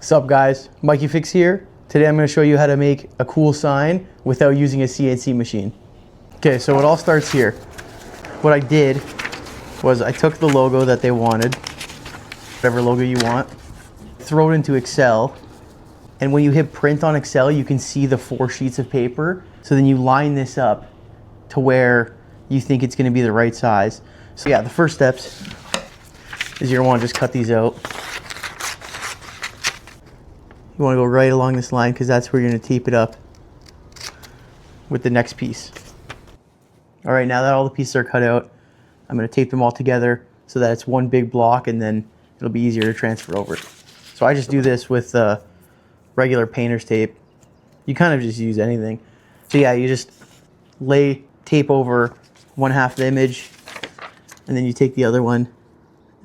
Sup guys, Mikeyfix here. Today I'm going to show you how to make a cool sign without using a CNC machine. Okay, so it all starts here. What I did was I took the logo that they wanted, whatever logo you want, throw it into Excel, and when you hit print on Excel you can see the 4 sheets of paper. So then you line this up to where you think it's going to be the right size. So yeah, the first steps is you're going to want to just cut these out. You want to go right along this line because that's where you're going to tape it up with the next piece. All right, now that all the pieces are cut out, I'm going to tape them all together so that it's one big block, and then it'll be easier to transfer over. So I just do this with regular painter's tape. You kind of just use anything. So yeah, you just lay tape over one half the image, and then you take the other one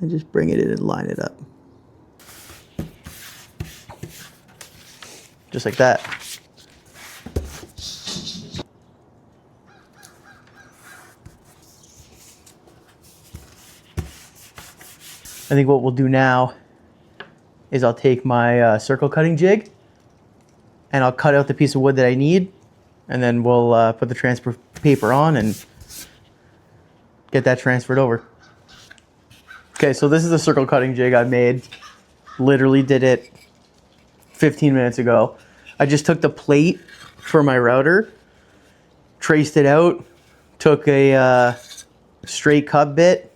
and just bring it in and line it up. Just like that. I think what we'll do now is I'll take my circle cutting jig and I'll cut out the piece of wood that I need, and then we'll put the transfer paper on and get that transferred over. Okay, so this is the circle cutting jig I made. Literally did it 15 minutes ago. I just took the plate for my router, traced it out, took a straight cut bit,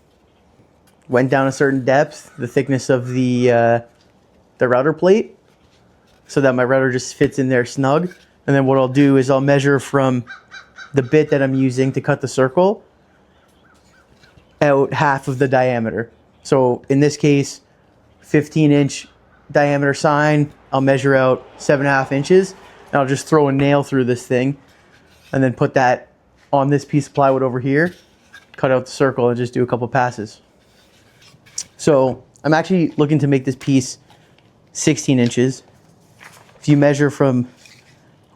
went down a certain depth, the thickness of the router plate, so that my router just fits in there snug. And then what I'll do is I'll measure from the bit that I'm using to cut the circle out half of the diameter. So in this case, 15-inch diameter sign, I'll measure out 7.5 inches, and I'll just throw a nail through this thing and then put that on this piece of plywood over here, cut out the circle, and just do a couple passes. So I'm actually looking to make this piece 16 inches. If you measure from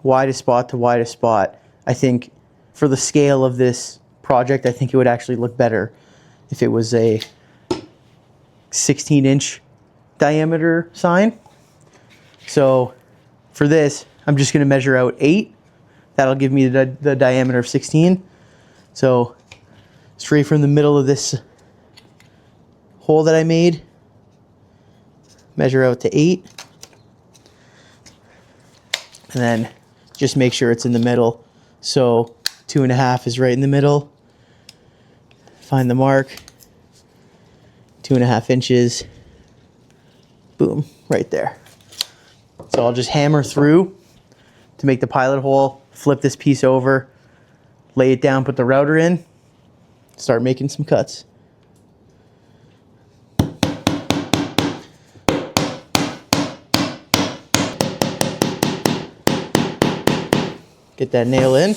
widest spot to widest spot, I think for the scale of this project, I think it would actually look better if it was a 16-inch diameter sign. So for this, I'm just going to measure out 8. That'll give me the diameter of 16. So straight from the middle of this hole that I made, measure out to 8. And then just make sure it's in the middle. So 2.5 is right in the middle. Find the mark. 2.5 inches. Boom, right there. So I'll just hammer through to make the pilot hole, flip this piece over, lay it down, put the router in, start making some cuts. Get that nail in.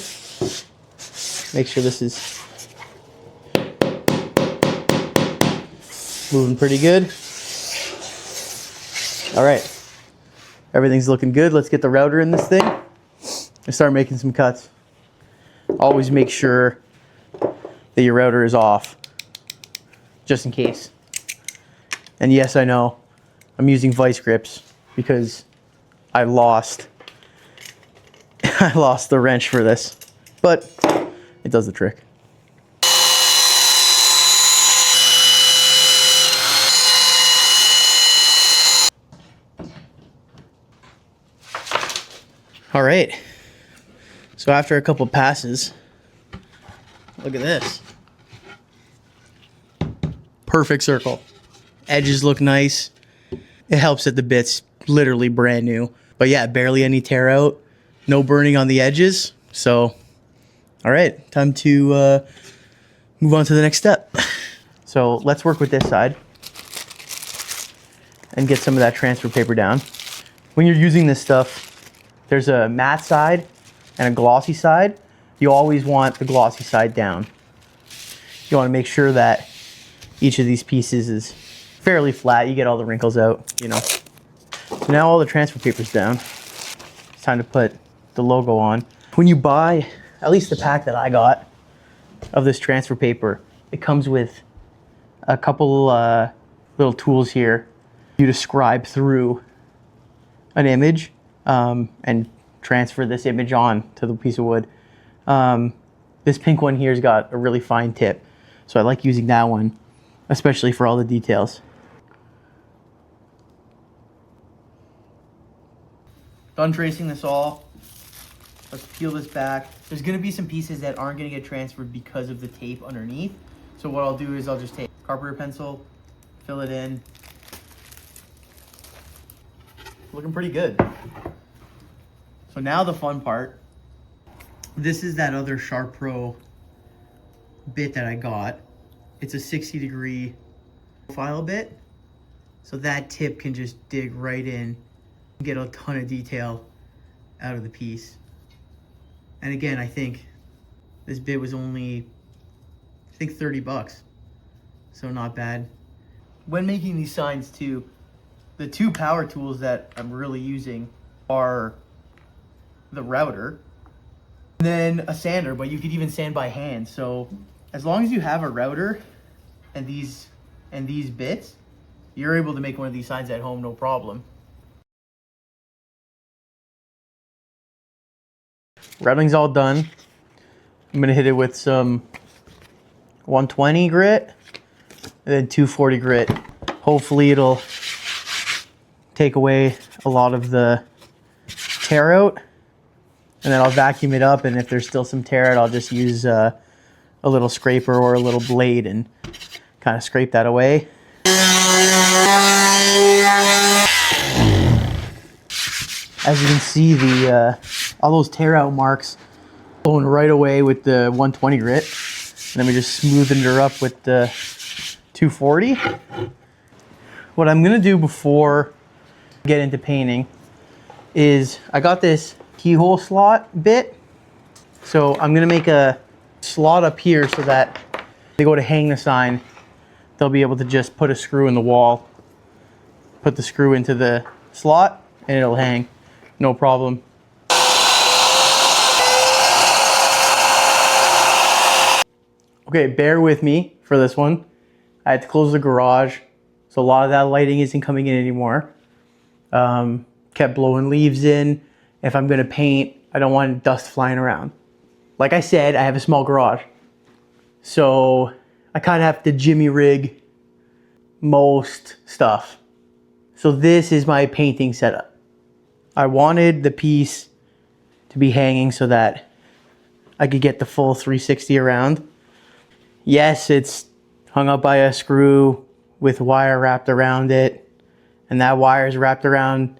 Make sure this is moving pretty good. All right, everything's looking good. Let's get the router in this thing and start making some cuts. Always make sure that your router is off, just in case. And yes, I know I'm using vice grips because I lost the wrench for this, but it does the trick. All right, so after a couple passes, look at this. Perfect circle. Edges look nice. It helps that the bit's literally brand new. But yeah, barely any tear out. No burning on the edges. So, all right, time to move on to the next step. So let's work with this side and get some of that transfer paper down. When you're using this stuff, there's a matte side and a glossy side. You always want the glossy side down. You want to make sure that each of these pieces is fairly flat. You get all the wrinkles out, you know. So now all the transfer paper's down. It's time to put the logo on. When you buy, at least the pack that I got of this transfer paper, it comes with a couple little tools here for you to scribe through an image and transfer this image on to the piece of wood. This pink one here's got a really fine tip, so I like using that one, especially for all the details. Done tracing this all. Let's peel this back. There's gonna be some pieces that aren't gonna get transferred because of the tape underneath. So what I'll do is I'll just take a carpenter pencil, fill it in. Looking pretty good. So now the fun part. This is that other Sharp Pro bit that I got. It's a 60-degree profile bit. So that tip can just dig right in and get a ton of detail out of the piece. And again, I think this bit was only, I think, 30 bucks. So not bad. When making these signs too, the two power tools that I'm really using are the router and then a sander, but you could even sand by hand. So as long as you have a router and these bits, you're able to make one of these signs at home, no problem. Routing's all done. I'm gonna hit it with some 120 grit and then 240 grit. Hopefully it'll take away a lot of the tear out, and then I'll vacuum it up, and if there's still some tear out, I'll just use a little scraper or a little blade and kind of scrape that away. As you can see, the all those tear out marks going right away with the 120 grit, and then we just smoothened her up with the 240. What I'm gonna do before I get into painting is I got this keyhole slot bit, so I'm gonna make a slot up here so that they go to hang the sign, they'll be able to just put a screw in the wall, put the screw into the slot, and it'll hang, no problem. Okay, bear with me for this one. I had to close the garage, so a lot of that lighting isn't coming in anymore. Kept blowing leaves in. If I'm gonna paint, I don't want dust flying around. Like I said, I have a small garage, so I kind of have to jimmy rig most stuff. So this is my painting setup. I wanted the piece to be hanging so that I could get the full 360 around. Yes, it's hung up by a screw with wire wrapped around it, and that wire is wrapped around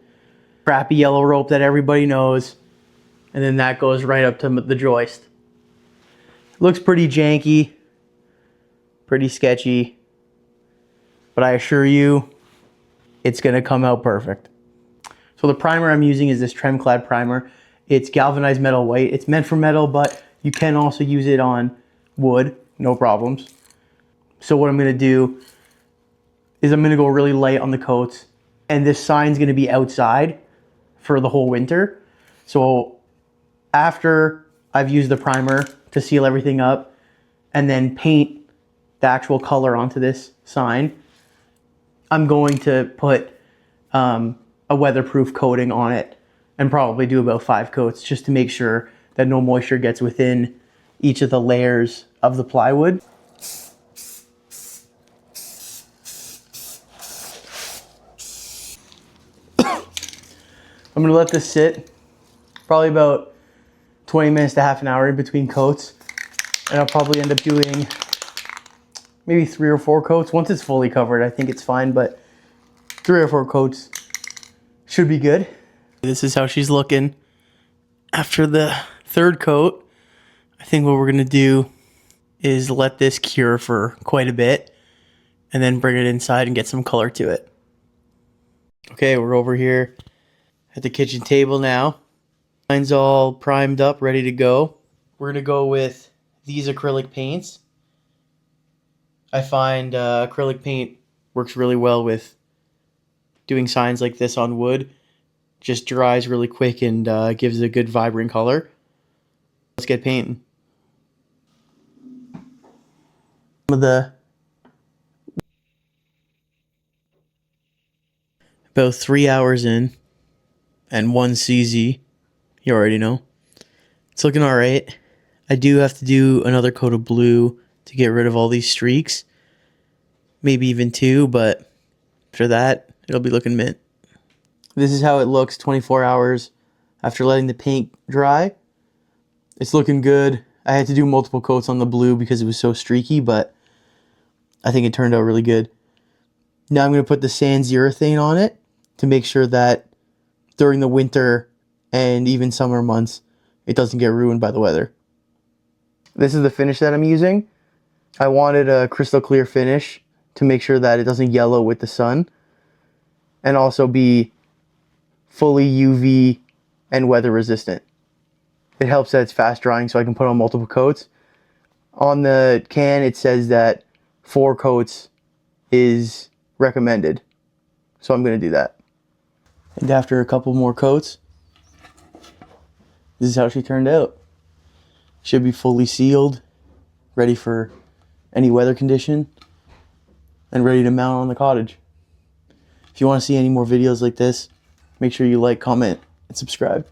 crappy yellow rope that everybody knows, and then that goes right up to the joist. Looks pretty janky, pretty sketchy, but I assure you, it's gonna come out perfect. So the primer I'm using is this Tremclad primer. It's galvanized metal white. It's meant for metal, but you can also use it on wood, no problems. So what I'm gonna do is I'm gonna go really light on the coats, and this sign's gonna be outside for the whole winter. So after I've used the primer to seal everything up and then paint the actual color onto this sign, I'm going to put a weatherproof coating on it and probably do about 5 coats just to make sure that no moisture gets within each of the layers of the plywood. I'm gonna let this sit probably about 20 minutes to half an hour in between coats, and I'll probably end up doing maybe 3 or 4 coats. Once it's fully covered, I think it's fine, but 3 or 4 coats should be good. This is how she's looking after the 3rd coat. I think what we're gonna do is let this cure for quite a bit and then bring it inside and get some color to it. Okay, we're over here at the kitchen table now. Mine's all primed up, ready to go. We're gonna go with these acrylic paints. I find acrylic paint works really well with doing signs like this on wood. Just dries really quick and gives a good vibrant color. Let's get painting. Some of the about 3 hours in. and 1 CZ. You already know. It's looking alright. I do have to do another coat of blue to get rid of all these streaks. Maybe even 2, but after that, it'll be looking mint. This is how it looks 24 hours after letting the paint dry. It's looking good. I had to do multiple coats on the blue because it was so streaky, but I think it turned out really good. Now I'm going to put the sans urethane on it to make sure that during the winter and even summer months, it doesn't get ruined by the weather. This is the finish that I'm using. I wanted a crystal clear finish to make sure that it doesn't yellow with the sun and also be fully UV and weather resistant. It helps that it's fast drying so I can put on multiple coats. On the can it says that 4 coats is recommended. So I'm going to do that. And after a couple more coats, this is how she turned out. Should be fully sealed, ready for any weather condition, and ready to mount on the cottage. If you want to see any more videos like this, make sure you like, comment, and subscribe.